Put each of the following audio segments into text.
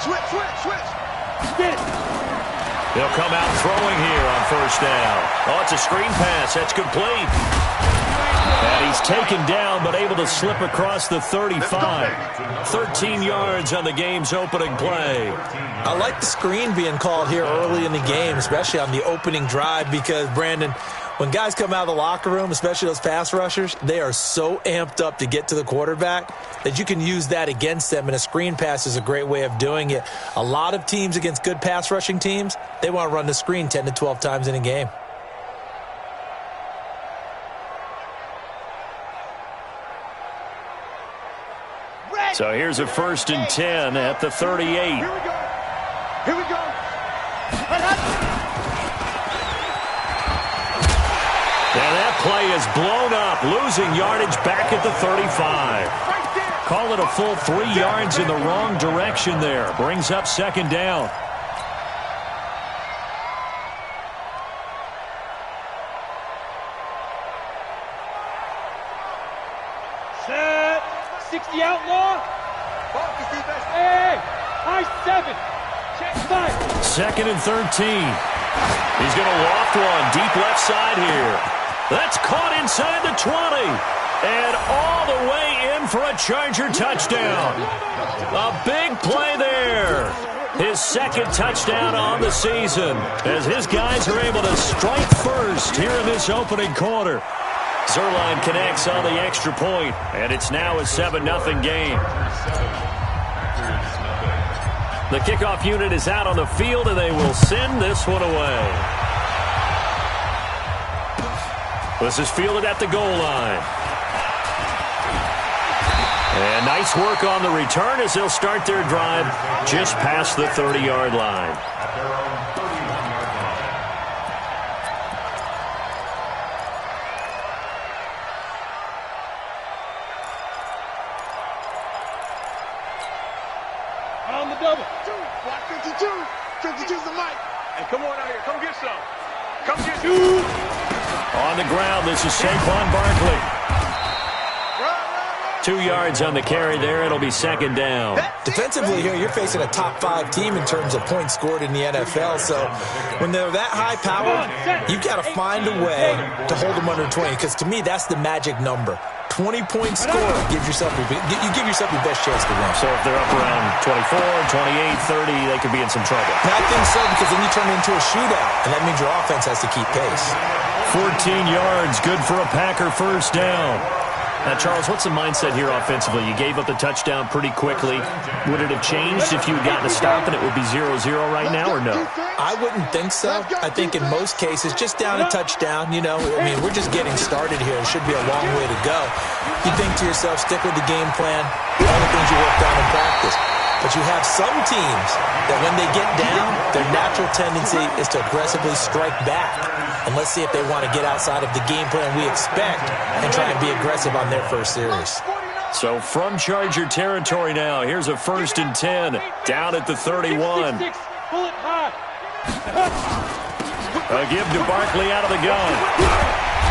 Switch. Get it. They'll come out throwing here on first down. Oh, it's a screen pass. That's complete. And he's taken down, but able to slip across the 35. 13 yards on the game's opening play. I like the screen being called here early in the game, especially on the opening drive, because, Brandon, when guys come out of the locker room, especially those pass rushers, they are so amped up to get to the quarterback that you can use that against them, and a screen pass is a great way of doing it. A lot of teams against good pass rushing teams, they want to run the screen 10 to 12 times in a game. So here's a 1st and 10 at the 38. Here we go. And that play is blown up, losing yardage back at the 35. Call it a full 3 yards in the wrong direction there. Brings up 2nd down. Set. 60 outlaw. Hey, high 7. Check 5. 2nd and 13. He's going to loft one deep left side here. That's caught inside the 20. And all the way in for a Charger touchdown. A big play there. His 2nd touchdown on the season as his guys are able to strike first here in this opening quarter. Zuerlein connects on the extra point, and it's now a 7-0 game. The kickoff unit is out on the field, and they will send this one away. This is fielded at the goal line. And nice work on the return as they'll start their drive just past the 30-yard line. On the double. Block 52. 52's the mic. Hey, come on out here. Come get some. Come get some. On the ground, this is Saquon Barkley. 2 yards on the carry there. It'll be 2nd down. Defensively here, you're facing a top 5 team in terms of points scored in the NFL. So when they're that high-powered, you've got to find a way to hold them under 20, because to me, that's the magic number. 20-point score gives yourself you give yourself your best chance to win. So if they're up around 24, 28, 30, they could be in some trouble. And I think so, because then you turn it into a shootout, and that means your offense has to keep pace. 14 yards, good for a Packer first down. Now, Charles, what's the mindset here offensively? You gave up the touchdown pretty quickly. Would it have changed if you had gotten a stop and it would be 0-0 right now, or no? I wouldn't think so. I think in most cases, just down a touchdown, you know, I mean, we're just getting started here. It should be a long way to go. You think to yourself, stick with the game plan, all the things you worked on in practice. But you have some teams that when they get down, their natural tendency is to aggressively strike back. And let's see if they want to get outside of the game plan we expect and try and be aggressive on their first series. So from Charger territory now, here's a 1st and 10 down at the 31. Bullet high. A give to Barkley out of the gun.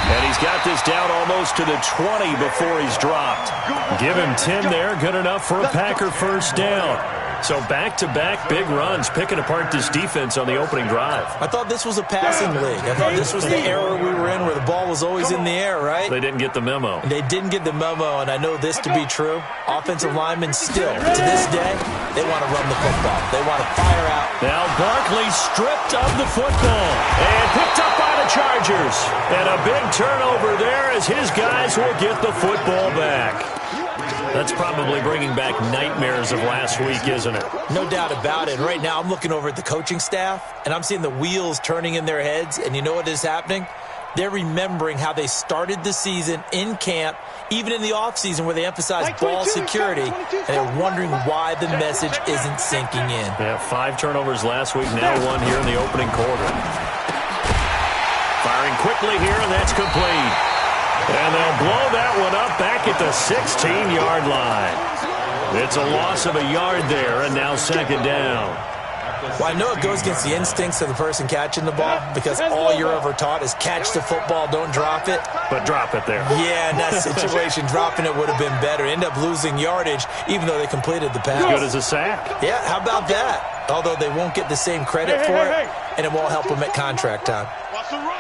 And he's got this down almost to the 20 before he's dropped. Give him 10 there, good enough for a Packer first down. So back-to-back big runs, picking apart this defense on the opening drive. I thought this was a passing league. I thought this was the era we were in where the ball was always in the air, right? They didn't get the memo. They didn't get the memo, and I know this to be true. Offensive linemen still, to this day, they want to run the football. They want to fire out. Now Barkley stripped of the football and picked up by the Chargers. And a big turnover there as his guys will get the football back. That's probably bringing back nightmares of last week, isn't it? No doubt about it. Right now, I'm looking over at the coaching staff, and I'm seeing the wheels turning in their heads, and you know what is happening? They're remembering how they started the season in camp, even in the offseason where they emphasized ball security, and they're wondering why the message isn't sinking in. Yeah, 5 turnovers last week, now 1 here in the opening quarter. Firing quickly here, and that's complete. And they'll blow that one up back at the 16-yard line. It's a loss of a yard there, and now 2nd down. Well, I know it goes against the instincts of the person catching the ball because all you're ever taught is catch the football, don't drop it. But drop it there. Yeah, in that situation, dropping it would have been better. End up losing yardage, even though they completed the pass. Good as a sack. Yeah, how about that? Although they won't get the same credit for it, and it won't help them at contract time. Watch the run.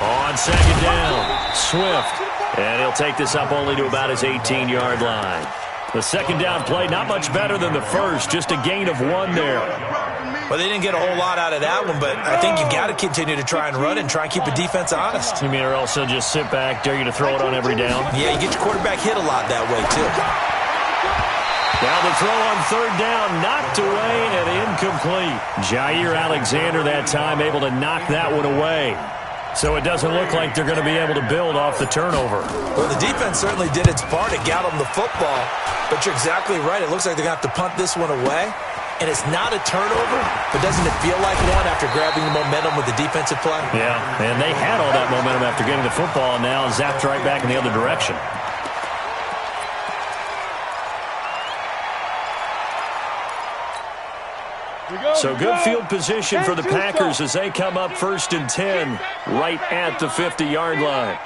On second down, Swift. And he'll take this up only to about his 18-yard line. The second down play, not much better than the first, just a gain of 1 there. Well, they didn't get a whole lot out of that one, but I think you've got to continue to try and run and try and keep the defense honest. You mean or else they'll just sit back, dare you to throw it on every down? Yeah, you get your quarterback hit a lot that way, too. Now the throw on third down, knocked away and incomplete. Jair Alexander that time able to knock that one away. So it doesn't look like they're going to be able to build off the turnover. Well, the defense certainly did its part. It got them the football. But you're exactly right. It looks like they're going to have to punt this one away. And it's not a turnover, but doesn't it feel like one after grabbing the momentum with the defensive play? Yeah, and they had all that momentum after getting the football and now zapped right back in the other direction. So good field position for the Packers as they come up 1st and 10 right at the 50-yard line.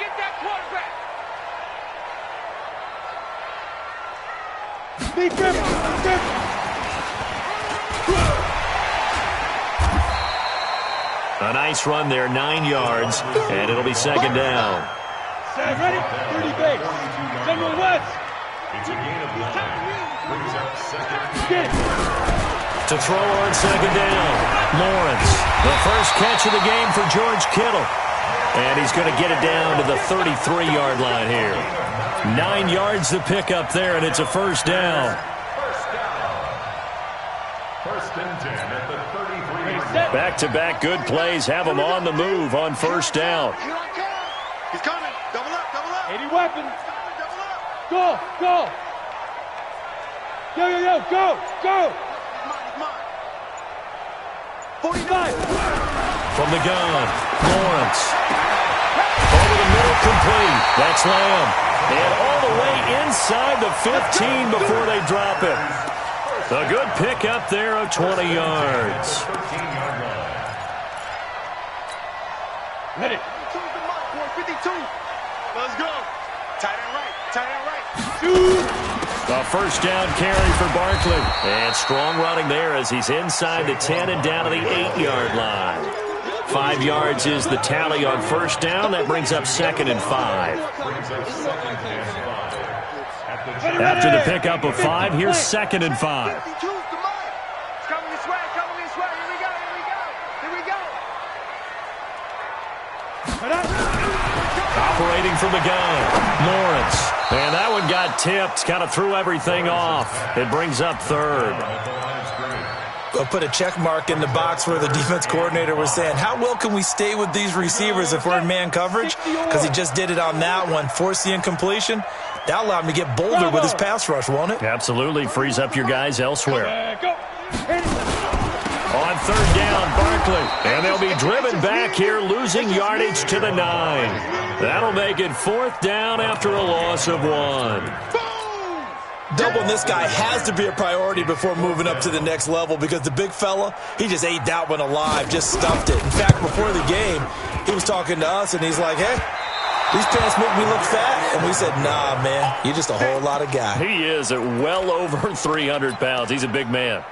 A nice run there, 9 yards, and it'll be second down. Ready? 30 base. General West. It's a gain of 1. Brings up second. To throw on second down, Lawrence. The first catch of the game for George Kittle. And he's going to get it down to the 33-yard line here. 9 yards to pick up there, and it's a first down. First and 10 at the 33. Back-to-back good plays have him on the move on first down. Here I come. He's coming. Double up, double up. 80 weapons. Double up. Go, go. Yo, go, go. 49. From the gun, Lawrence. Over the middle, complete. That's Lamb. And all the way inside the 15 before they drop it. A good pick up there of 20 yards. Ready. 52. Let's go. Tight end right. Tight end right. A first down carry for Barkley. And strong running there as he's inside the 10 and down to the 8-yard line. 5 yards is the tally on first down. That brings up 2nd and 5. After the pickup of 5, here's 2nd and 5. Coming this way. Coming this way. Here we go. Here we go. Here we go. Operating from the gun, Lawrence. And that one got tipped, kind of threw everything off. It brings up 3rd. I'll put a check mark in the box where the defense coordinator was saying, how well can we stay with these receivers if we're in man coverage? Because he just did it on that one, forced the incompletion. That allowed him to get bolder with his pass rush, won't it? Absolutely, frees up your guys elsewhere. On third down, Barkley. And they'll be driven back here, losing yardage to the 9. That'll make it 4th down after a loss of 1. Doubling this guy has to be a priority before moving up to the next level because the big fella, he just ate that one alive, just stuffed it. In fact, before the game, he was talking to us, and he's like, hey, these pants make me look fat. And we said, nah, man, you're just a whole lot of guy. He is at well over 300 pounds. He's a big man.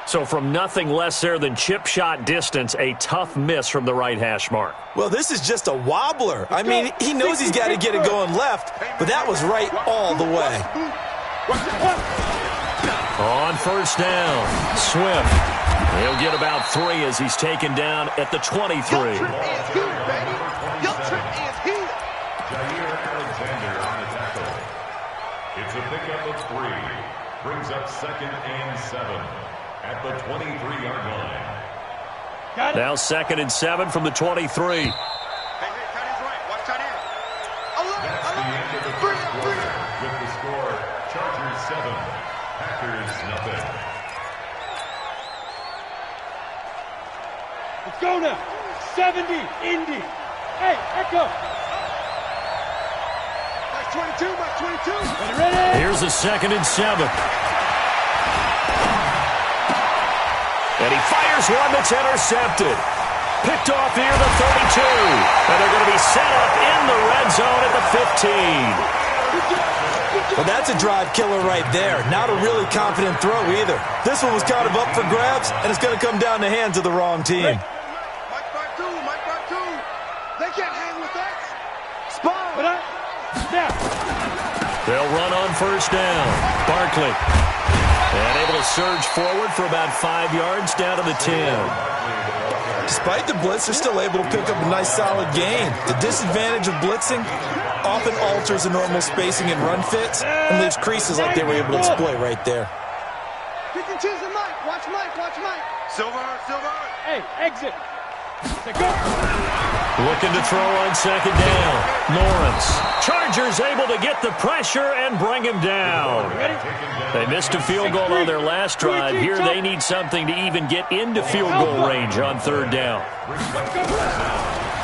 So from nothing less there than chip shot distance, a tough miss from the right hash mark. Well, this is just a wobbler. I mean, he knows he's got to get it going left, but that was right all the way. On first down, Swift. He'll get about 3 as he's taken down at the 23. Your trip is here, baby. Your trip is here. Jair Alexander on the tackle. It's a pickup of 3. Brings up 2nd and 7 at the 23-yard line. Now 2nd and 7 from the 23. Hey, tight end's right. Watch tight end. That's the end of the first quarter with the score Chargers 7, Packers nothing. Let's go now. 70, Indy. Hey, Echo. That's 22, that's 22. Ready? Here's a 2nd and 7. And he fires one that's intercepted. Picked off near the 32. And they're going to be set up in the red zone at the 15. Well, that's a drive killer right there. Not a really confident throw either. This one was kind of up for grabs, and it's going to come down the hands of the wrong team. Mike 5-2, Mike 5-2. They can't hang with that. Spawn. They'll run on first down. Barkley. And able to surge forward for about 5 yards down to the 10. Despite the blitz, they're still able to pick up a nice solid gain. The disadvantage of blitzing often alters the normal spacing and run fits and leaves creases like they were able to exploit right there. Pick and choose the Mike. Watch Mike. Watch Mike. Silver. Hey, exit. Go. Looking to throw on second down. Lawrence. Chargers able to get the pressure and bring him down. They missed a field goal on their last drive. Here they need something to even get into field goal range on third down.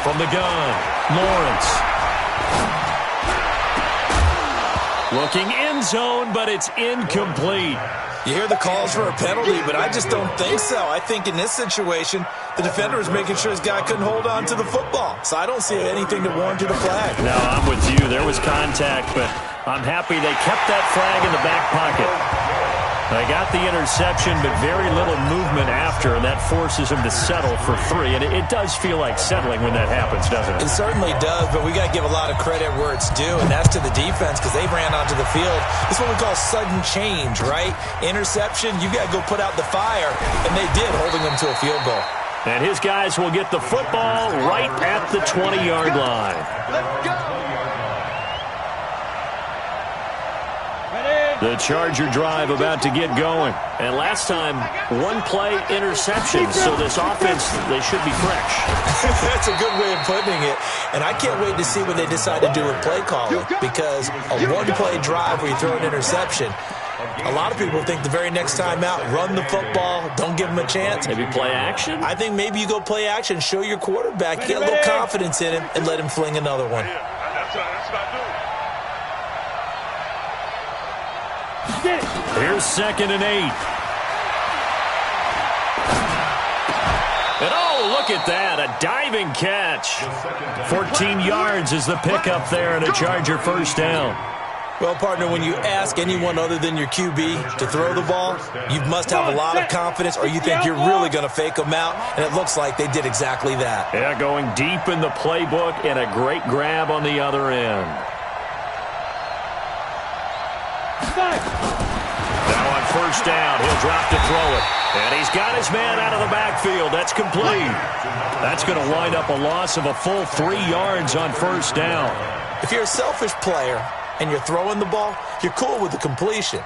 From the gun, Lawrence. Looking end zone, but it's incomplete. You hear the calls for a penalty, but I just don't think so. I think in this situation, the defender was making sure his guy couldn't hold on to the football. So I don't see anything to warrant a flag. No, I'm with you. There was contact, but I'm happy they kept that flag in the back pocket. They got the interception, but very little movement after, and that forces them to settle for 3. And it does feel like settling when that happens, doesn't it? It certainly does, but we got to give a lot of credit where it's due, and that's to the defense because they ran onto the field. This is what we call sudden change, right? Interception, you got to go put out the fire, and they did, holding them to a field goal. And his guys will get the football right at the 20-yard line. Let's go. The Charger drive about to get going. And last time, one play interception. So this offense, they should be fresh. That's a good way of putting it. And I can't wait to see what they decide to do with play calling, because a one-play drive where you throw an interception, a lot of people think the very next time out, run the football, don't give them a chance. Maybe play action? I think maybe you go play action, show your quarterback, get a little confidence in him, and let him fling another one. That's what I do. Here's 2nd and 8. And oh, look at that, a diving catch. 14 yards is the pickup there and a Charger first down. Well, partner, when you ask anyone other than your QB to throw the ball, you must have a lot of confidence or you think you're really going to fake them out, and it looks like they did exactly that. Yeah, going deep in the playbook and a great grab on the other end. Now on first down, he'll drop to throw it. And he's got his man out of the backfield. That's complete. That's going to wind up a loss of a full 3 yards on first down. If you're a selfish player and you're throwing the ball, you're cool with the completion.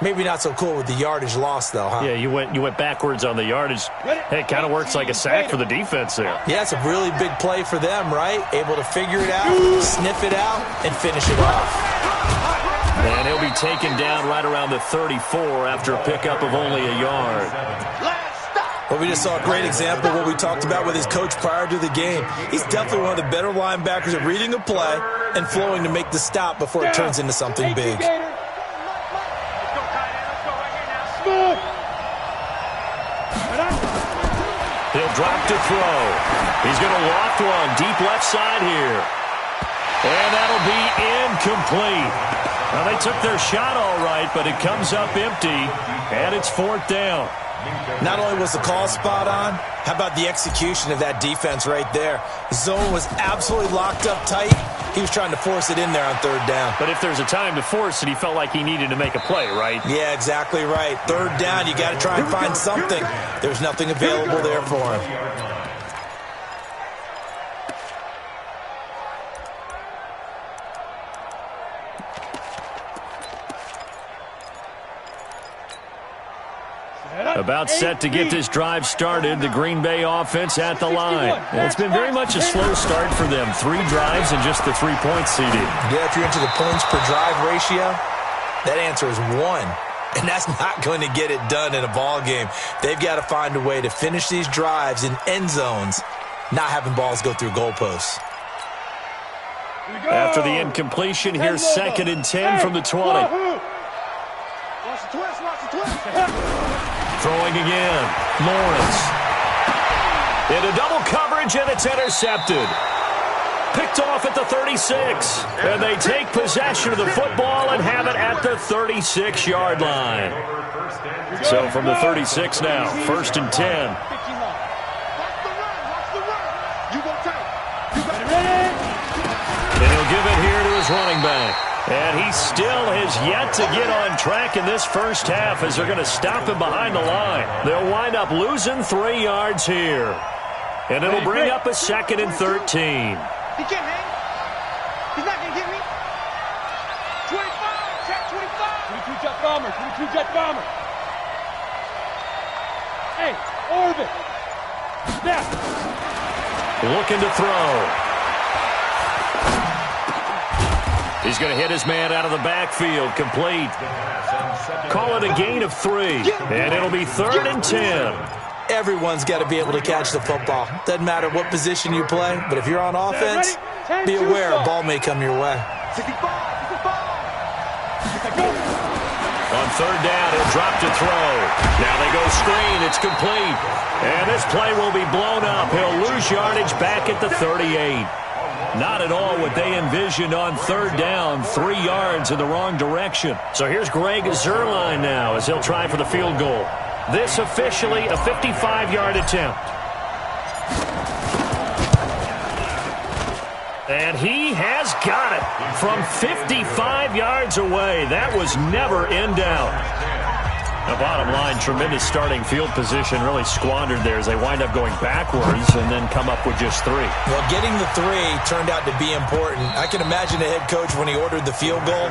Maybe not so cool with the yardage loss, though, huh? Yeah, you went backwards on the yardage. Hey, it kind of works like a sack for the defense there. Yeah, it's a really big play for them, right? Able to figure it out, sniff it out, and finish it off. And he'll be taken down right around the 34 after a pickup of only a yard. Well, we just saw a great example of what we talked about with his coach prior to the game. He's definitely one of the better linebackers at reading a play and flowing to make the stop before it turns into something big. He'll drop to throw. He's going to loft one deep left side here. And that'll be incomplete. Now, they took their shot all right, but it comes up empty, and it's 4th down. Not only was the call spot on, how about the execution of that defense right there? The zone was absolutely locked up tight. He was trying to force it in there on 3rd down. But if there's a time to force it, he felt like he needed to make a play, right? Yeah, exactly right. 3rd down, you got to try and find something. There's nothing available there for him. About set to get this drive started, the Green Bay offense at the line. And it's been very much a slow start for them. 3 drives and just the 3 points seeded. Yeah, if you're into the points per drive ratio, that answer is 1. And that's not going to get it done in a ball game. They've got to find a way to finish these drives in end zones, not having balls go through goalposts. After the incompletion, here's 2nd and 10 from the 20. Throwing again. Lawrence. Into double coverage, and it's intercepted. Picked off at the 36. And they take possession of the football and have it at the 36-yard line. So from the 36 now, 1st and 10. And he'll give it here to his running back. And he still has yet to get on track in this first half as they're going to stop him behind the line. They'll wind up losing 3 yards here. And it'll bring up a 2nd and 13. He can't hang. He's not going to get me. 25. Check 25. 22 jet bomber. 22 jet bomber. Hey, orbit. Snap. Looking to throw. He's going to hit his man out of the backfield. Complete. Call it a gain of 3. And it'll be 3rd and 10. Everyone's got to be able to catch the football. Doesn't matter what position you play, but if you're on offense, be aware a ball may come your way. 65. On 3rd down, he'll drop to throw. Now they go screen. It's complete. And this play will be blown up. He'll lose yardage back at the 38. Not at all what they envisioned on 3rd down. 3 yards in the wrong direction. So here's Greg Zuerlein now as he'll try for the field goal. This officially a 55-yard attempt. And he has got it from 55 yards away. That was never in doubt. The bottom line, tremendous starting field position, really squandered there as they wind up going backwards and then come up with just 3. Well, getting the 3 turned out to be important. I can imagine the head coach when he ordered the field goal.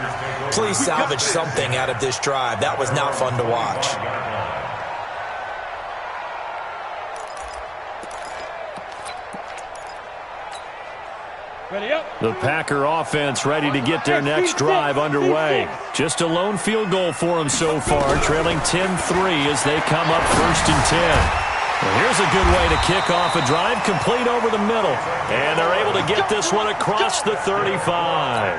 Please salvage something out of this drive. That was not fun to watch. Ready up. The Packer offense ready to get their next drive underway. Just a lone field goal for them so far, trailing 10-3 as they come up 1st and 10. Well, here's a good way to kick off a drive, complete over the middle. And they're able to get this one across the 35.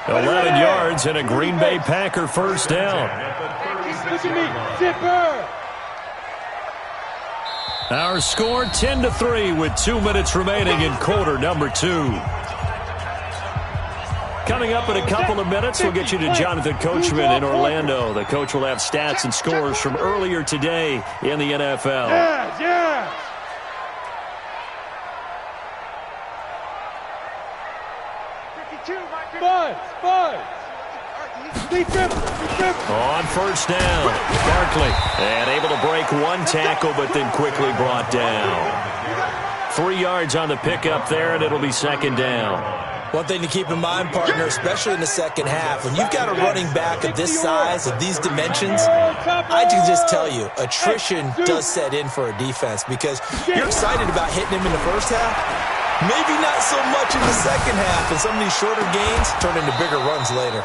11 yards and a Green Bay Packer first down. Look at me. Zipper. Our score 10-3 with 2 minutes remaining in quarter number 2. Coming up in a couple of minutes, we'll get you to Jonathan Coachman in Orlando. The coach will have stats and scores from earlier today in the NFL. Yes, yes. Buzz. On 1st down, Barkley, and able to break 1 tackle, but then quickly brought down. 3 yards on the pickup there, and it'll be 2nd down. One thing to keep in mind, partner, especially in the second half, when you've got a running back of this size, of these dimensions, I can just tell you, attrition does set in for a defense because you're excited about hitting him in the first half. Maybe not so much in the second half, and some of these shorter gains turn into bigger runs later.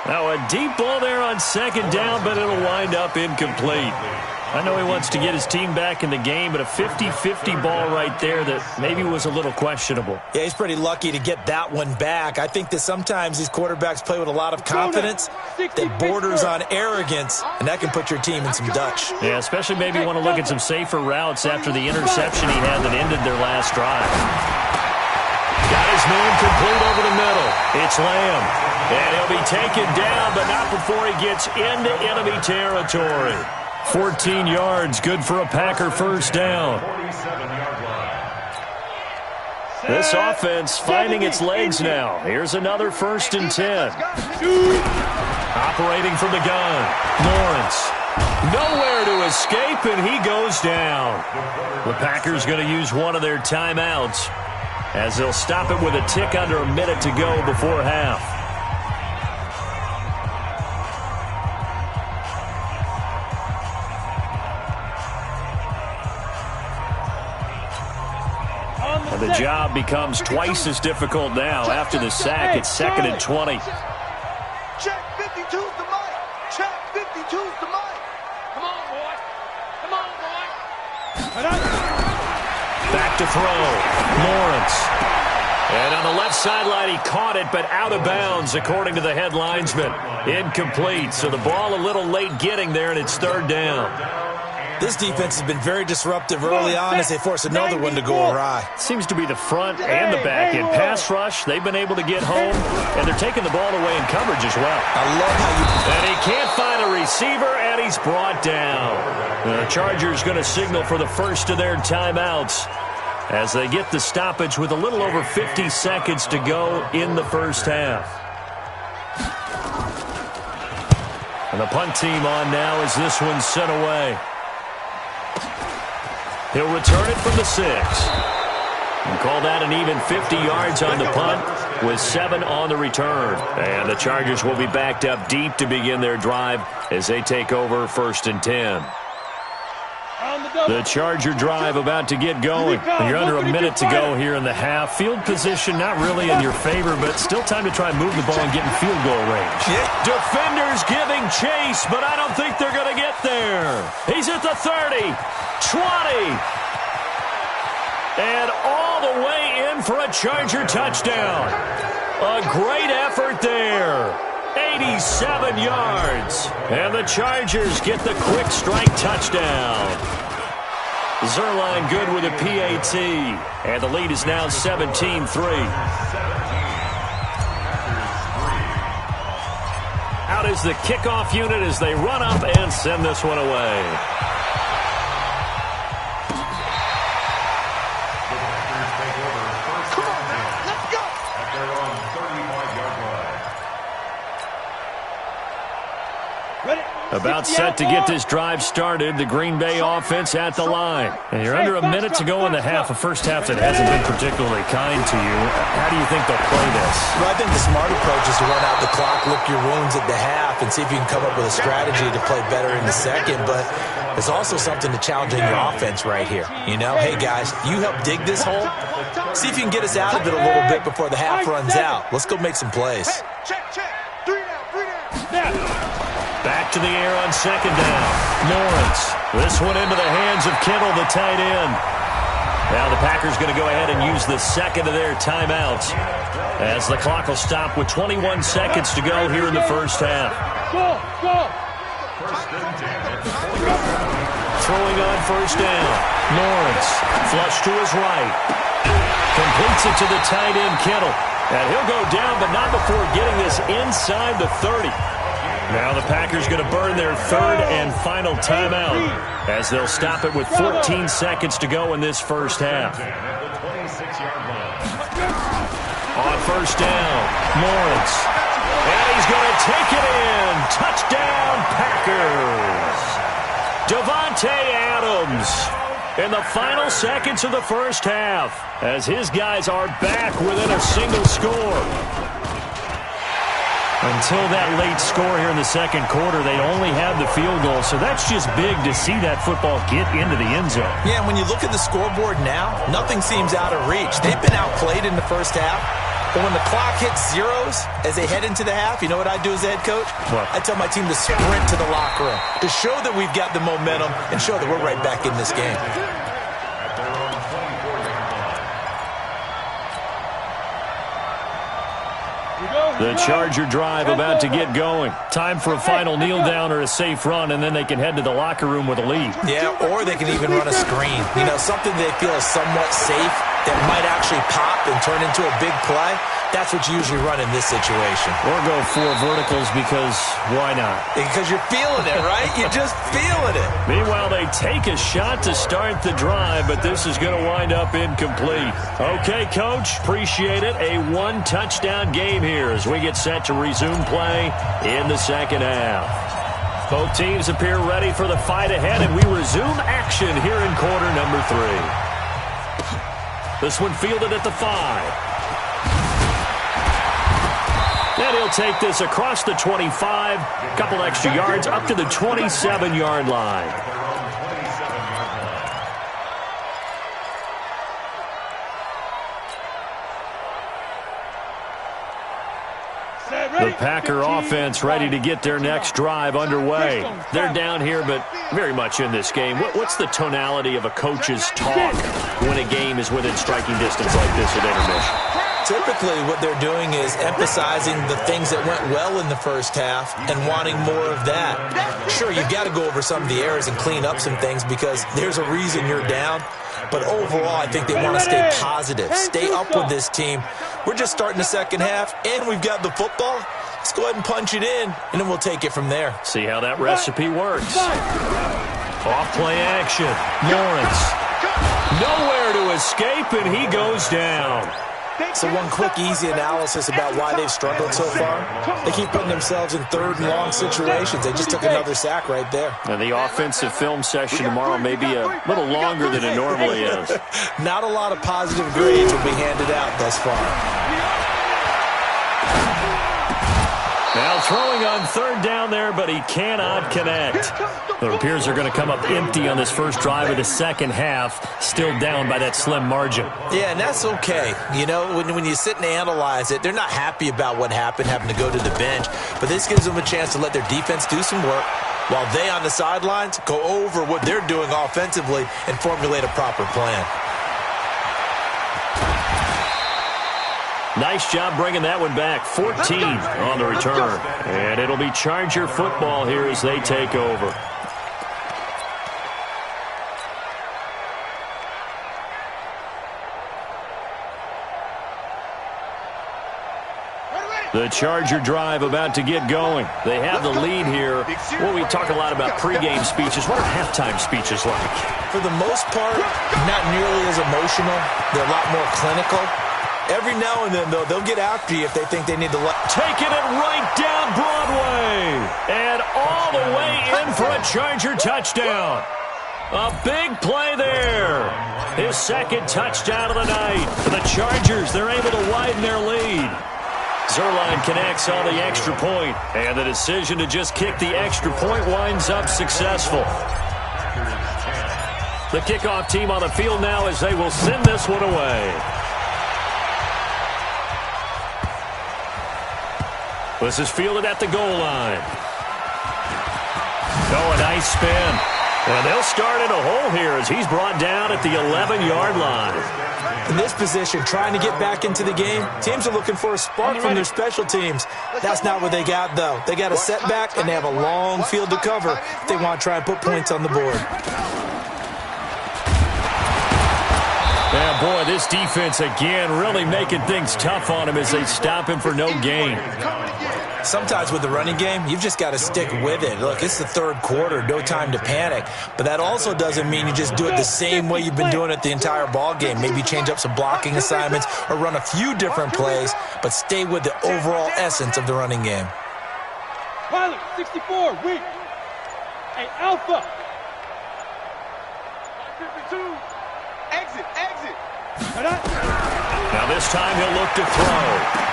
Now a deep ball there on 2nd down, but it'll wind up incomplete. I know he wants to get his team back in the game, but a 50-50 ball right there that maybe was a little questionable. Yeah, he's pretty lucky to get that one back. I think that sometimes these quarterbacks play with a lot of confidence that borders on arrogance, and that can put your team in some Dutch. Yeah, especially maybe want to look at some safer routes after the interception he had that ended their last drive. Got his man complete over the middle. It's Lamb. And he'll be taken down, but not before he gets into enemy territory. 14 yards, good for a Packer first down. This offense finding its legs now. Here's another 1st and 10. Operating from the gun. Lawrence. Nowhere to escape, and he goes down. The Packers going to use one of their timeouts as they'll stop it with a tick under a minute to go before half. The job becomes twice as difficult now after the sack. It's 2nd and 20. Check 52's the mic. Check 52's the mic. Come on, boy. Come on, boy. Back to throw. Lawrence. And on the left sideline, he caught it, but out of bounds, according to the head linesman. Incomplete. So the ball a little late getting there, and it's 3rd down. This defense has been very disruptive early on as they force another one to go awry. Seems to be the front and the back end. Pass rush, they've been able to get home, and they're taking the ball away in coverage as well. I love how you... And he can't find a receiver, and he's brought down. The Chargers going to signal for the first of their timeouts as they get the stoppage with a little over 50 seconds to go in the first half. And the punt team on now as this one's sent away. He'll return it from the 6. And call that an even 50 yards on the punt with 7 on the return. And the Chargers will be backed up deep to begin their drive as they take over 1st and 10. The Charger drive about to get going. You're under a minute to go here in the half. Field position not really in your favor, but still time to try and move the ball and get in field goal range. Defenders giving chase, but I don't think they're going to get there. He's at the 30, 20, and all the way in for a Charger touchdown. A great effort there. 87 yards. And the Chargers get the quick strike touchdown. Zuerlein good with a PAT. And the lead is now 17-3. Out is the kickoff unit as they run up and send this one away. About set to get this drive started. The Green Bay offense at the line. And you're under a minute to go in the half. A first half that hasn't been particularly kind to you. How do you think they'll play this? Well, I think the smart approach is to run out the clock, lick your wounds at the half, and see if you can come up with a strategy to play better in the second. But there's also something to challenging your offense right here. You know, hey, guys, you help dig this hole. See if you can get us out of it a little bit before the half runs out. Let's go make some plays. Check. 3 down. Back to the air on second down. Lawrence. This one into the hands of Kittle, the tight end. Now the Packers going to go ahead and use the second of their timeouts as the clock will stop with 21 seconds to go here in the first half. Go! Throwing on first down. Lawrence. Flush to his right. Completes it to the tight end, Kittle. And he'll go down, but not before getting this inside the 30. Now the Packers going to burn their third and final timeout as they'll stop it with 14 seconds to go in this first half. On first down, Lawrence. And he's going to take it in. Touchdown, Packers. Davante Adams in the final seconds of the first half as his guys are back within a single score. Until that late score here in the second quarter, they only had the field goal, so that's just big to see that football get into the end zone. Yeah, and when you look at the scoreboard now, nothing seems out of reach. They've been outplayed in the first half, but when the clock hits zeros as they head into the half, you know what I do as the head coach? What? I tell my team to sprint to the locker room to show that we've got the momentum and show that we're right back in this game. The Charger drive about to get going. Time for a final kneel down or a safe run, and then they can head to the locker room with a lead. Yeah, or they can even run a screen. You know, something they feel is somewhat safe that might actually pop and turn into a big play. That's what you usually run in this situation. Or go 4 verticals because why not? Because you're feeling it, right? You're just feeling it. Meanwhile, they take a shot to start the drive, but this is going to wind up incomplete. Okay, Coach, appreciate it. A 1-touchdown game here as we get set to resume play in the second half. Both teams appear ready for the fight ahead, and we resume action here in quarter number 3. This one fielded at the 5. And he'll take this across the 25, a couple extra yards, up to the 27-yard line. The Packer offense ready to get their next drive underway. They're down here, but very much in this game. What's the tonality of a coach's talk when a game is within striking distance like this at intermission? Typically, what they're doing is emphasizing the things that went well in the first half and wanting more of that. Sure, you've got to go over some of the errors and clean up some things because there's a reason you're down. But overall, I think they want to stay positive, stay up with this team. We're just starting the second half, and we've got the football. Let's go ahead and punch it in, and then we'll take it from there. See how that recipe works. Off-play action. Lawrence. Nowhere to escape, and he goes down. So one quick, easy analysis about why they've struggled so far. They keep putting themselves in third and long situations. They just took another sack right there. And the offensive film session tomorrow may be a little longer than it normally is. Not a lot of positive grades will be handed out thus far. Now throwing on third down there, but he cannot connect. It appears they're going to come up empty on this first drive of the second half, still down by that slim margin. Yeah, and that's okay. You know, when you sit and analyze it, they're not happy about what happened, having to go to the bench. But this gives them a chance to let their defense do some work while they on the sidelines go over what they're doing offensively and formulate a proper plan. Nice job bringing that one back. 14 on the return. And it'll be Charger football here as they take over. The Charger drive about to get going. They have the lead here. Well, we talk a lot about pregame speeches. What are halftime speeches like? For the most part, not nearly as emotional. They're a lot more clinical. Every now and then, though, they'll get after you if they think they need to taking it right down Broadway. And all the way in for a Charger touchdown. A big play there. His second touchdown of the night. For the Chargers, they're able to widen their lead. Zuerlein connects on the extra point, and the decision to just kick the extra point winds up successful. The kickoff team on the field now as they will send this one away. This is fielded at the goal line. Oh, a nice spin. And they'll start in a hole here as he's brought down at the 11-yard line. In this position, trying to get back into the game, teams are looking for a spark from their special teams. That's not what they got, though. They got a setback, and they have a long field to cover if they want to try and put points on the board. Yeah, boy, this defense, again, really making things tough on him as they stop him for no gain. Sometimes with the running game, you've just got to stick with it. Look, it's the third quarter, no time to panic. But that also doesn't mean you just do it the same way you've been doing it the entire ball game. Maybe change up some blocking assignments or run a few different plays, but stay with the overall essence of the running game. Pilot, 64, weak. Hey, Alpha. 52. Exit. Now this time he'll look to throw.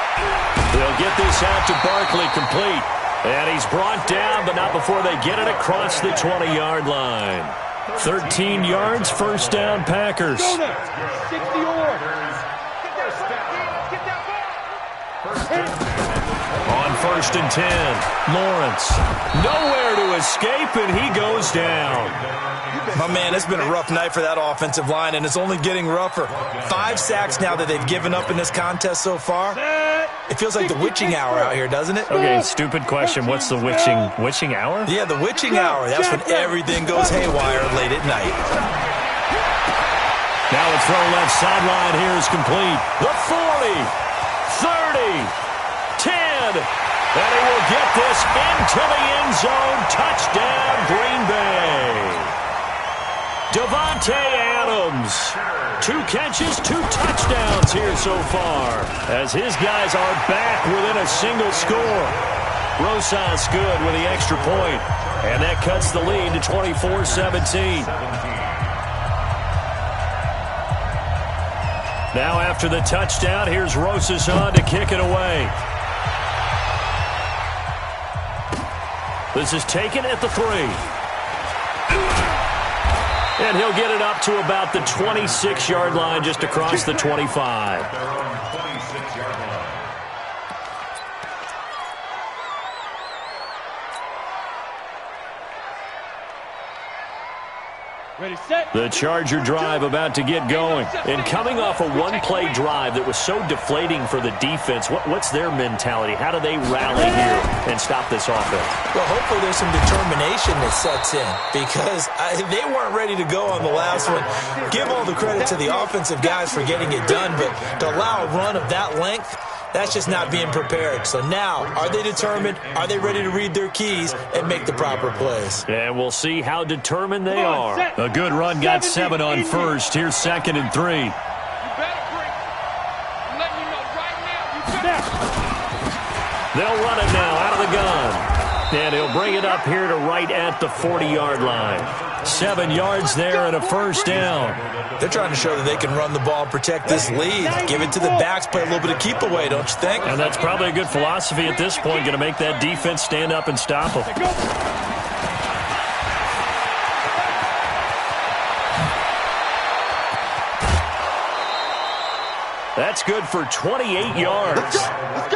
They'll get this out to Barkley, complete. And he's brought down, but not before they get it across the 20-yard line. 13 yards, first down, Packers. 60 or. On first and 10, Lawrence. Nowhere to escape, and he goes down. My man, it's been a rough night for that offensive line, and it's only getting rougher. 5 sacks now that they've given up in this contest so far. It feels like the witching hour out here, doesn't it? Okay, stupid question. What's the witching hour? Yeah, the witching hour. That's when everything goes haywire late at night. Now a throw left sideline here is complete. The 40, 30, 10. And he will get this into the end zone. Touchdown, Green Bay. Davante Adams. 2 catches, 2 touchdowns here so far, as his guys are back within a single score. Rosas good with the extra point, and that cuts the lead to 24-17. Now after the touchdown, here's Rosas on to kick it away. This is taken at the 3. And he'll get it up to about the 26-yard line, just across the 25. Ready, set. The Charger drive about to get going. And coming off a one-play drive that was so deflating for the defense, what's their mentality? How do they rally here and stop this offense? Well, hopefully there's some determination that sets in because they weren't ready to go on the last one. Give all the credit to the offensive guys for getting it done, but to allow a run of that length, that's just not being prepared. So now, are they determined? Are they ready to read their keys and make the proper plays? And we'll see how determined they are. A good run got 7 on first. Here's 2nd and 3. You better bring. I'm letting you know right now. You better. They'll run it now out of the gun. And he'll bring it up here to right at the 40-yard line. 7 yards there and a first down. They're trying to show that they can run the ball and protect this lead. Give it to the backs, play a little bit of keep away, don't you think? And that's probably a good philosophy at this point, going to make that defense stand up and stop them. That's good for 28 yards.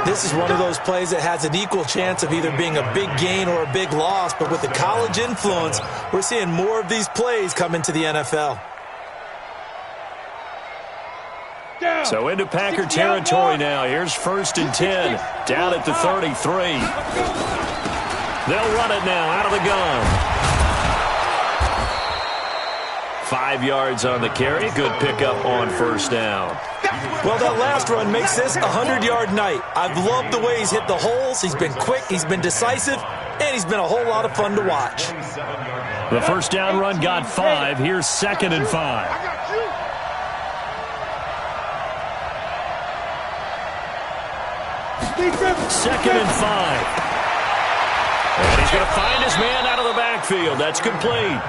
This is one of those plays that has an equal chance of either being a big gain or a big loss, but with the college influence, we're seeing more of these plays come into the NFL. So into Packer territory now. Here's 1st and 10, down at the 33. They'll run it now out of the gun. 5 yards on the carry. Good pickup on first down. Well, that last run makes this a 100-yard night. I've loved the way he's hit the holes. He's been quick, he's been decisive, and he's been a whole lot of fun to watch. The first down run got 5. Here's 2nd and 5. 2nd and 5. And he's going to find his man out of the backfield. That's complete.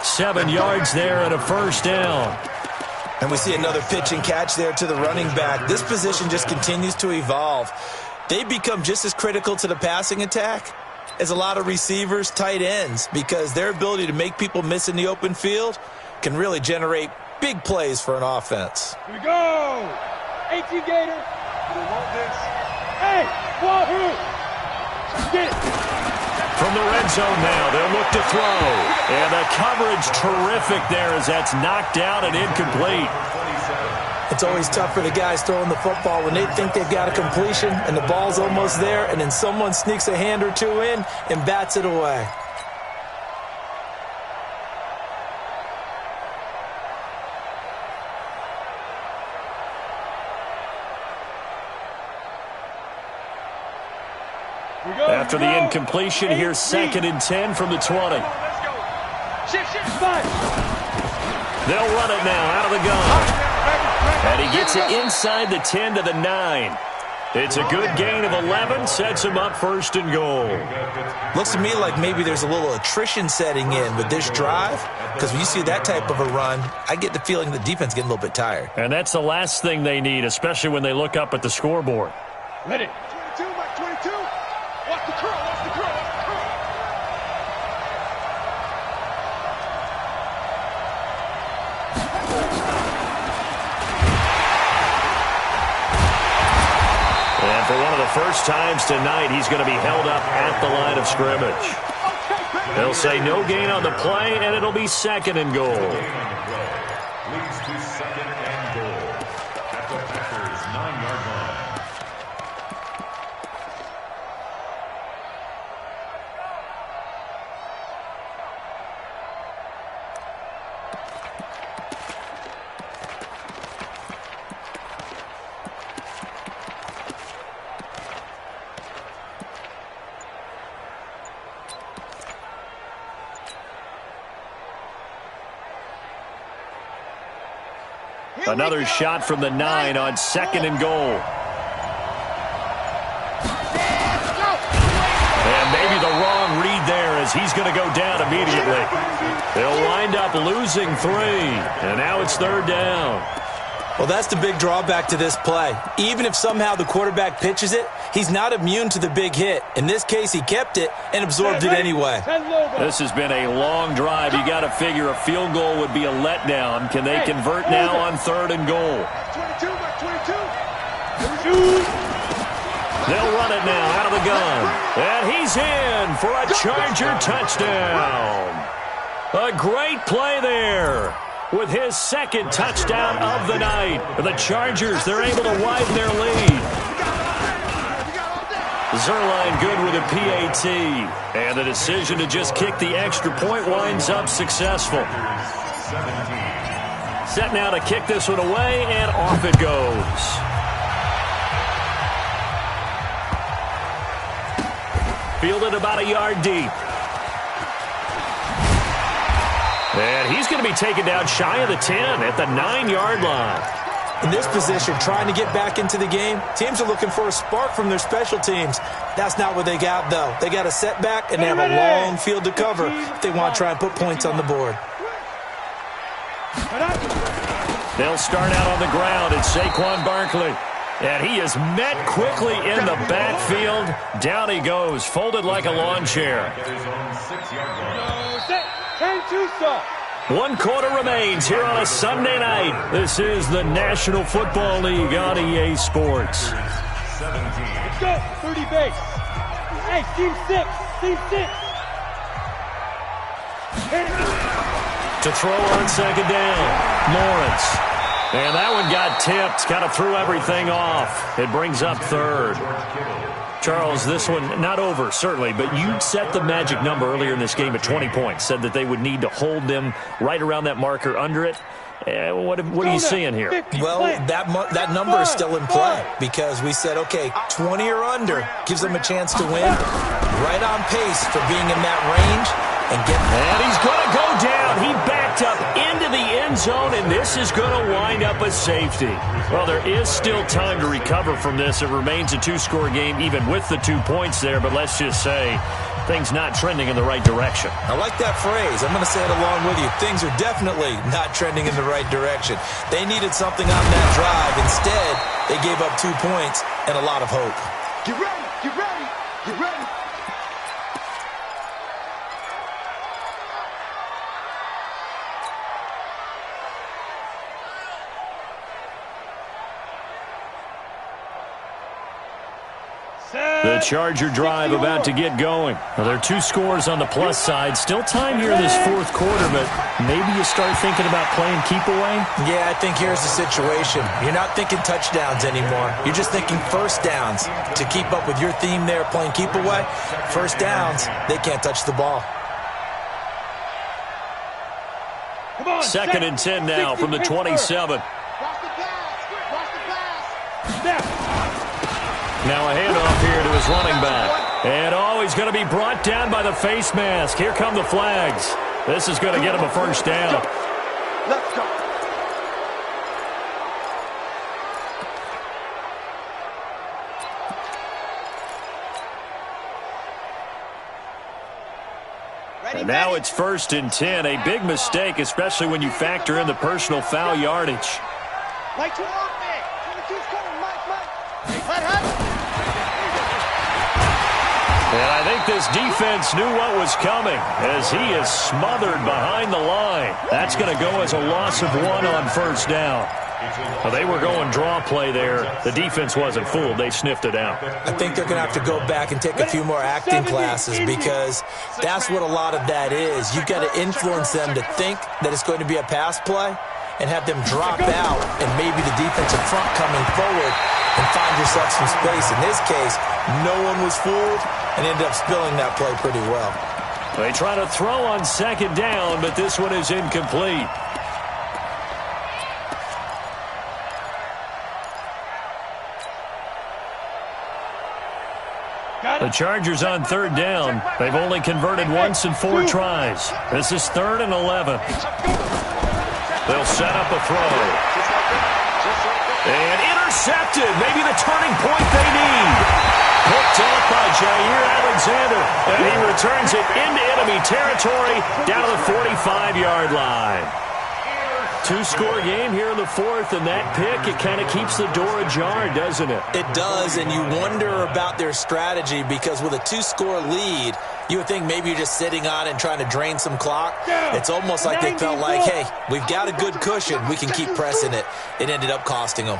7 yards there and a first down. And we see another pitch and catch there to the running back. This position just continues to evolve. They become just as critical to the passing attack as a lot of receivers, tight ends, because their ability to make people miss in the open field can really generate big plays for an offense. Here we go. 18 Gator. You want this? Hey, Wahoo! Get it. From the red zone now, they'll look to throw. And the coverage terrific there as that's knocked out and incomplete. It's always tough for the guys throwing the football when they think they've got a completion and the ball's almost there, and then someone sneaks a hand or two in and bats it away. After the incompletion, here's 2nd and 10 from the 20. They'll run it now out of the gun. And he gets it inside the 10 to the 9. It's a good gain of 11, sets him up 1st and goal. Looks to me like maybe there's a little attrition setting in with this drive, because when you see that type of a run, I get the feeling the defense getting a little bit tired. And that's the last thing they need, especially when they look up at the scoreboard. Ready. 22, Mike, 22. Watch the curl, watch the curl, watch the curl. And for one of the first times tonight, he's going to be held up at the line of scrimmage. They'll say no gain on the play, and it'll be 2nd and goal. Leads to 2nd and goal at the Packers' 9-yard line. Another shot from the 9 on 2nd and goal. And maybe the wrong read there as he's going to go down immediately. They'll wind up losing 3. And now it's 3rd down. Well, that's the big drawback to this play. Even if somehow the quarterback pitches it, he's not immune to the big hit. In this case, he kept it and absorbed it anyway. This has been a long drive. You got to figure a field goal would be a letdown. Can they convert now on 3rd and goal? 22, Mike, 22. They'll run it now out of the gun. And he's in for a Charger touchdown. A great play there with his second touchdown of the night. The Chargers, they're able to widen their lead. Zuerlein good with a PAT. And the decision to just kick the extra point winds up successful. Set now to kick this one away, and off it goes. Fielded about a yard deep. And he's going to be taken down shy of the 10 at the 9-yard line. In this position, trying to get back into the game, teams are looking for a spark from their special teams. That's not what they got, though. They got a setback, and they have a long field to cover if they want to try and put points on the board. They'll start out on the ground. It's Saquon Barkley. And he is met quickly in the backfield. Down he goes, folded like a lawn chair. 1 quarter remains here on a Sunday night. This is the National Football League on EA Sports. Let's go, 30 base. Hey, team 6, team 6. To throw on second down, Lawrence. And that one got tipped, kind of threw everything off. It brings up third. Charles, this one not over, certainly, but you set the magic number earlier in this game at 20 points, said that they would need to hold them right around that marker under it. What are you seeing here? Well, that number is still in play because we said, okay, 20 or under gives them a chance to win. Right on pace for being in that range. And he's going to go down. He backed up into the end zone, and this is going to wind up a safety. Well, there is still time to recover from this. It remains a 2-score game, even with the 2 points there, but let's just say things not trending in the right direction. I like that phrase. I'm going to say it along with you. Things are definitely not trending in the right direction. They needed something on that drive. Instead, they gave up 2 points and a lot of hope. Get ready, get ready, get ready. The Charger drive about to get going. Well, there are 2 scores on the plus side. Still time here in this 4th quarter, but maybe you start thinking about playing keep away? Yeah, I think here's the situation. You're not thinking touchdowns anymore. You're just thinking first downs. To keep up with your theme there, playing keep away, first downs, they can't touch the ball. 2nd and 10 now from the 27. Now a handoff here to his running back. And he's going to be brought down by the face mask. Here come the flags. This is going to get him a first down. Let's go. And now it's 1st and 10. A big mistake, especially when you factor in the personal foul yardage. Like to work, man. 22's coming, Mike. And I think this defense knew what was coming as he is smothered behind the line. That's going to go as a loss of 1 on first down. Well, they were going draw play there. The defense wasn't fooled. They sniffed it out. I think they're going to have to go back and take a few more acting classes because that's what a lot of that is. You've got to influence them to think that it's going to be a pass play and have them drop out and maybe the defensive front coming forward and find yourself some space. In this case, no one was fooled and ended up spilling that play pretty well. They try to throw on second down, but this one is incomplete. The Chargers on third down. They've only converted once in 4 tries. This is 3rd and 11. They'll set up a throw. And intercepted. Maybe the turning point they need. Picked off by Jair Alexander. And he returns it into enemy territory down to the 45-yard line. 2-score game here in the 4th, and that pick, it kind of keeps the door ajar, doesn't it? It does, and you wonder about their strategy because with a 2-score lead, you would think maybe you're just sitting on it and trying to drain some clock. It's almost like they felt like, hey, we've got a good cushion. We can keep pressing it. It ended up costing them.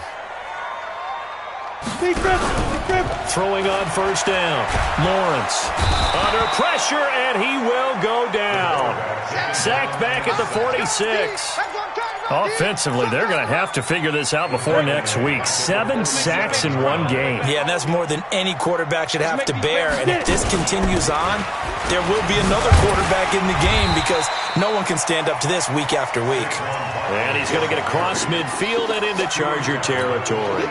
Throwing on first down. Lawrence under pressure, and he will go down. sacked back at the 46. Offensively, they're going to have to figure this out before next week. 7 sacks in one game. Yeah, and that's more than any quarterback should have to bear. And if this continues on, there will be another quarterback in the game because no one can stand up to this week after week. And he's going to get across midfield and into Charger territory.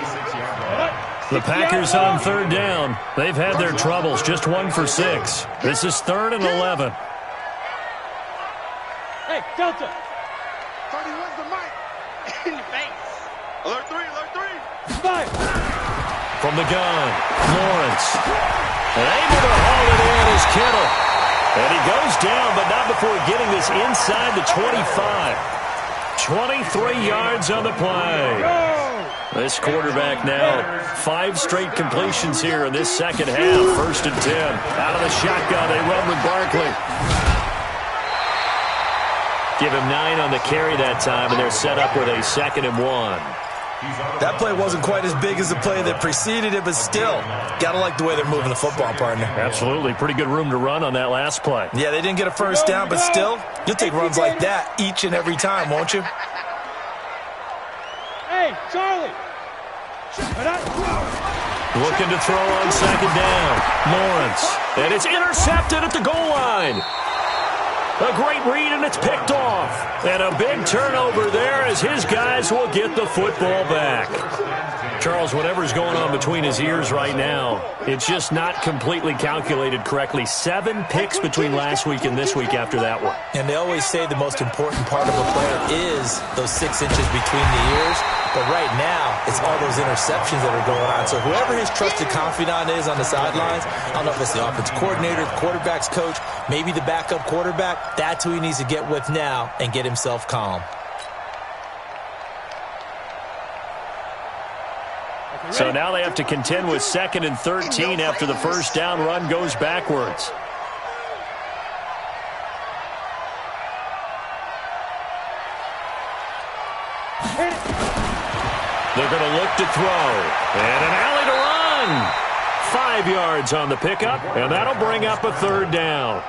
The Packers on third down. They've had their troubles, just 1 for 6. This is 3rd and 11. Hey, Delta. 31's the mic. In your face. Alert 3, alert 3. 5. From the gun, Lawrence. And able to haul it in is Kittle. And he goes down, but not before getting this inside the 25. 23 yards on the play. This quarterback now, 5 straight completions here in this second half. 1st and 10. Out of the shotgun, they run with Barkley. Give him 9 on the carry that time, and they're set up with a 2nd and 1. That play wasn't quite as big as the play that preceded it, but still, got to like the way they're moving the football, partner. Absolutely. Pretty good room to run on that last play. Yeah, they didn't get a first down, but still, you'll take runs like that each and every time, won't you? Hey, Charlie. Looking to throw on 2nd down. Lawrence. And it's intercepted at the goal line. A great read, and it's picked off. And a big turnover there as his guys will get the football back. Charles, whatever's going on between his ears right now, it's just not completely calculated correctly. 7 picks between last week and this week after that one. And they always say the most important part of a player is those 6 inches between the ears. But right now, it's all those interceptions that are going on. So whoever his trusted confidant is on the sidelines, I don't know if it's the offensive coordinator, the quarterback's coach, maybe the backup quarterback, that's who he needs to get with now and get himself calm. So now they have to contend with 2nd and 13 after the first down run goes backwards. They're going to look to throw. And an alley to run. 5 yards on the pickup, and that'll bring up a 3rd down.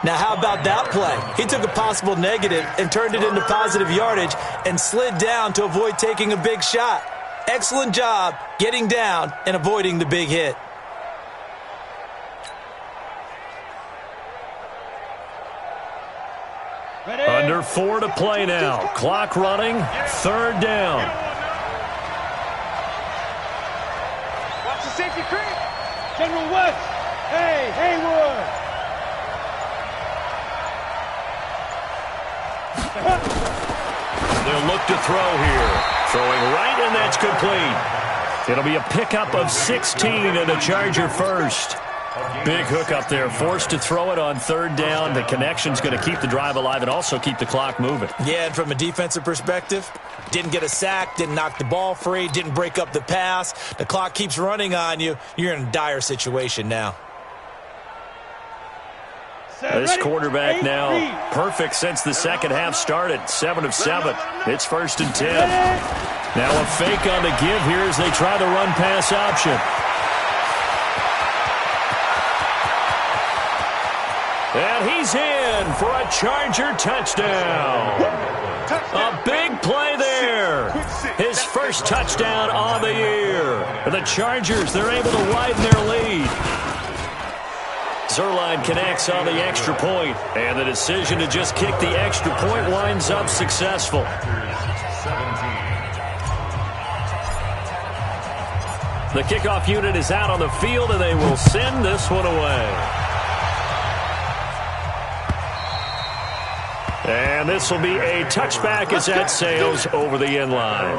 Now, how about that play? He took a possible negative and turned it into positive yardage and slid down to avoid taking a big shot. Excellent job getting down and avoiding the big hit. Ready? Under 4 to play now. Clock running. 3rd down. Watch the safety creep. General West. Hey, Haywood. They'll look to throw here. Throwing right, and that's complete. It'll be a pickup of 16 and a Charger first. Big hook up there. Forced to throw it on 3rd down. The connection's going to keep the drive alive and also keep the clock moving. Yeah, and from a defensive perspective, didn't get a sack, didn't knock the ball free, didn't break up the pass. The clock keeps running on you. You're in a dire situation now. This quarterback now perfect since the second half started. 7 of 7. It's 1st and 10. Now a fake on the give here as they try the run-pass option. And he's in for a Charger touchdown. A big play there. His first touchdown on the year. The Chargers, they're able to widen their lead. Zuerlein connects on the extra point, and the decision to just kick the extra point winds up successful. The kickoff unit is out on the field, and they will send this one away. And this will be a touchback as that sails over the end line.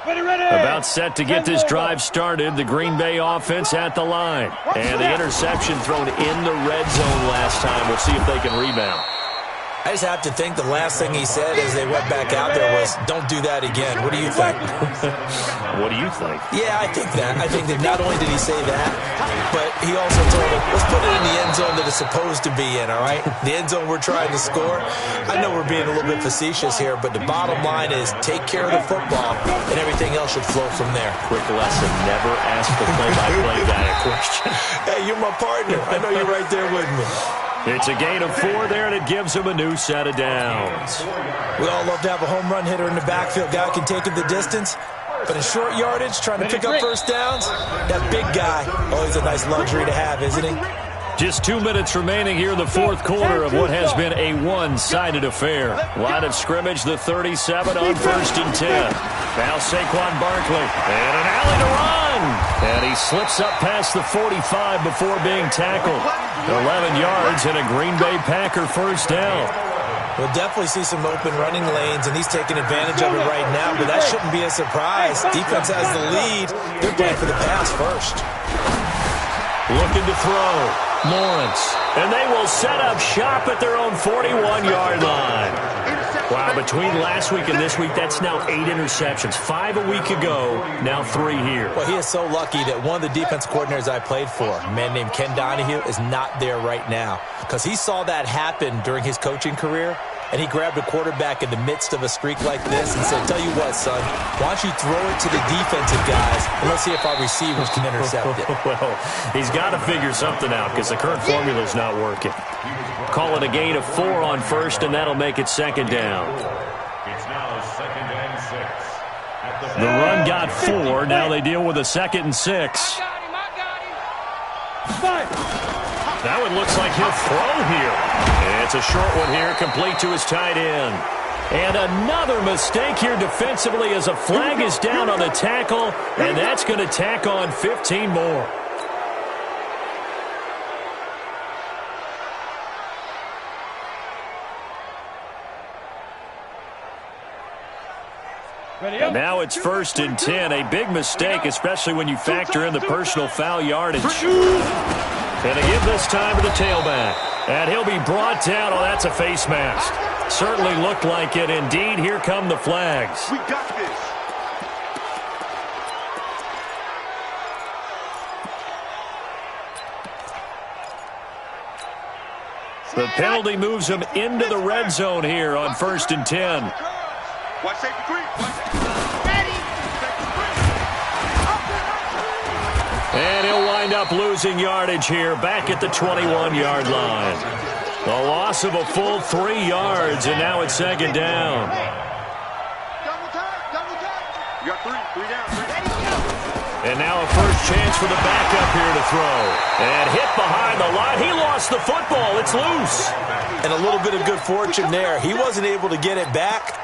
About set to get this drive started. The Green Bay offense at the line. And the interception thrown in the red zone last time. We'll see if they can rebound. I just have to think the last thing he said as they went back out there was, don't do that again. What do you think? What do you think? Yeah, I think that. I think that not only did he say that, but he also told him, let's put it in the end zone that it's supposed to be in, all right? The end zone we're trying to score. I know we're being a little bit facetious here, but the bottom line is take care of the football, and everything else should flow from there. Quick lesson, never ask the play-by-play guy a question. Hey, you're my partner. I know you're right there with me. It's a gain of 4 there, and it gives them a new set of downs. We all love to have a home run hitter in the backfield. Guy can take it the distance. But in short yardage, trying to pick up first downs, that big guy, always a nice luxury to have, isn't he? Just 2 minutes remaining here in the fourth quarter of what has been a one-sided affair. Line of scrimmage, the 37 on 1st and 10. Now Saquon Barkley, and an alley to run. And he slips up past the 45 before being tackled. 11 yards and a Green Bay Packer first down. We'll definitely see some open running lanes, and he's taking advantage of it right now, but that shouldn't be a surprise. Defense has the lead. They're playing for the pass first. Looking to throw. Lawrence. And they will set up shop at their own 41-yard line. Wow, between last week and this week, that's now 8 interceptions. 5 a week ago, now 3 here. Well, he is so lucky that one of the defense coordinators I played for, a man named Ken Donahue, is not there right now. Because he saw that happen during his coaching career, and he grabbed a quarterback in the midst of a streak like this and said, tell you what, son, why don't you throw it to the defensive guys, and let's see if our receivers can intercept it. Well, he's got to figure something out because the current formula is not working. Call it a gain of 4 on 1st, and that'll make it 2nd down. It's now 2nd and 6. The run got 4. Now they deal with a 2nd and 6. Now it looks like he'll throw here. It's a short one here, complete to his tight end. And another mistake here defensively as a flag is down on the tackle, and that's going to tack on 15 more. And now it's 1st and 10. A big mistake, especially when you factor in the personal foul yardage. And they give this time to the tailback. And he'll be brought down. Oh, that's a face mask. Certainly looked like it. Indeed, here come the flags. We got this. The penalty moves him into the red zone here on 1st and 10. Watch safety 3. And he'll wind up losing yardage here back at the 21-yard line. A loss of a full 3 yards, and now it's 2nd down. Double time. You got 3 down. And now a first chance for the backup here to throw. And hit behind the line. He lost the football. It's loose. And a little bit of good fortune there. He wasn't able to get it back,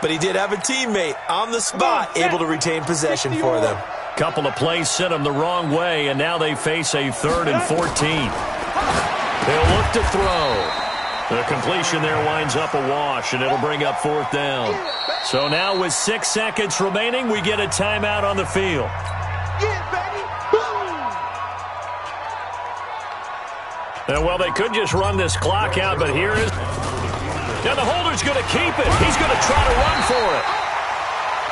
but he did have a teammate on the spot able to retain possession for them. Couple of plays sent them the wrong way, and now they face a 3rd and 14. They'll look to throw. The completion there winds up a wash, and it'll bring up 4th down. So now with 6 seconds remaining, we get a timeout on the field. And well, they could just run this clock out, but here is... Now the holder's going to keep it. He's going to try to run for it.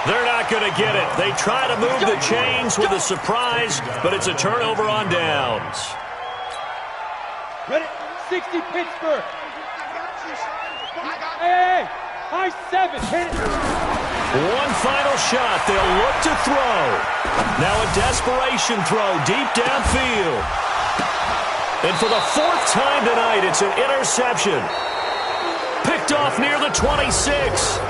They're not going to get it. They try to move the chains with a surprise, but it's a turnover on downs. Ready? 60 Pittsburgh. Hey, high 7. Hit it. One final shot. They'll look to throw. Now a desperation throw deep downfield. And for the 4th time tonight, it's an interception. Picked off near the 26.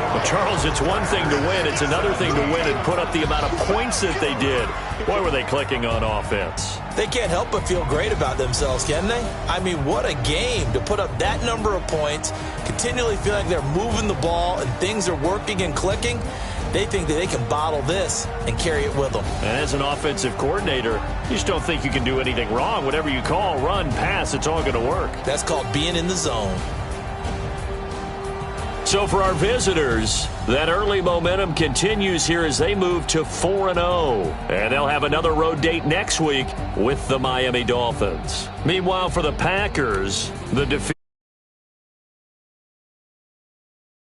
Well, Charles, it's one thing to win. It's another thing to win and put up the amount of points that they did. Boy, were they clicking on offense. They can't help but feel great about themselves, can they? I mean, what a game to put up that number of points, continually feel like they're moving the ball and things are working and clicking. They think that they can bottle this and carry it with them. And as an offensive coordinator, you just don't think you can do anything wrong. Whatever you call, run, pass, it's all going to work. That's called being in the zone. So for our visitors, that early momentum continues here as they move to 4-0. And they'll have another road date next week with the Miami Dolphins. Meanwhile, for the Packers, the defeat